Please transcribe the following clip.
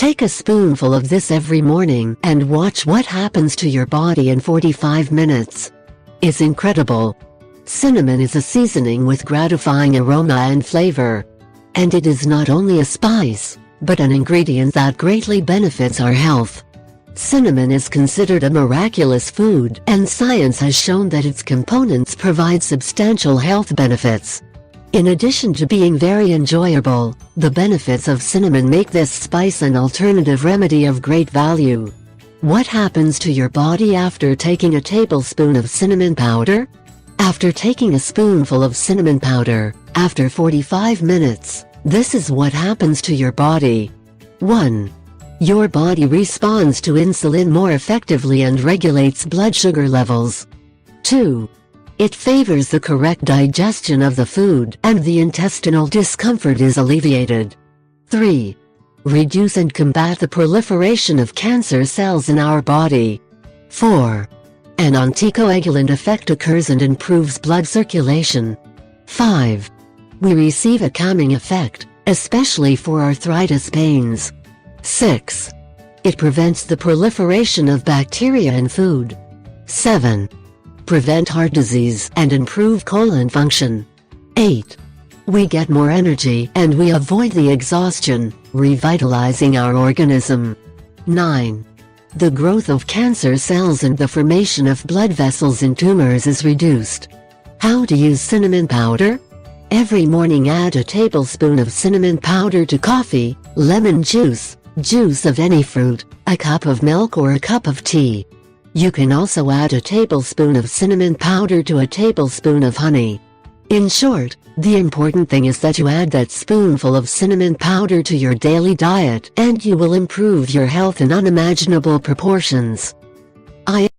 Take a spoonful of this every morning and watch what happens to your body in 45 minutes. It's incredible. Cinnamon is a seasoning with gratifying aroma and flavor. And it is not only a spice, but an ingredient that greatly benefits our health. Cinnamon is considered a miraculous food, and science has shown that its components provide substantial health benefits. In addition to being very enjoyable, the benefits of cinnamon make this spice an alternative remedy of great value. What happens to your body after taking a tablespoon of cinnamon powder? After taking a spoonful of cinnamon powder, after 45 minutes, this is what happens to your body. 1. Your body responds to insulin more effectively and regulates blood sugar levels. 2. It favors the correct digestion of the food, and the intestinal discomfort is alleviated. 3. Reduce and combat the proliferation of cancer cells in our body. 4. An anticoagulant effect occurs and improves blood circulation. 5. We receive a calming effect, especially for arthritis pains. 6. It prevents the proliferation of bacteria in food. 7. Prevent heart disease and improve colon function. 8. We get more energy and we avoid the exhaustion, revitalizing our organism. 9. The growth of cancer cells and the formation of blood vessels in tumors is reduced. How to use cinnamon powder? Every morning add a tablespoon of cinnamon powder to coffee, lemon juice, juice of any fruit, a cup of milk or a cup of tea. You can also add a tablespoon of cinnamon powder to a tablespoon of honey. In short, the important thing is that you add that spoonful of cinnamon powder to your daily diet and you will improve your health in unimaginable proportions. I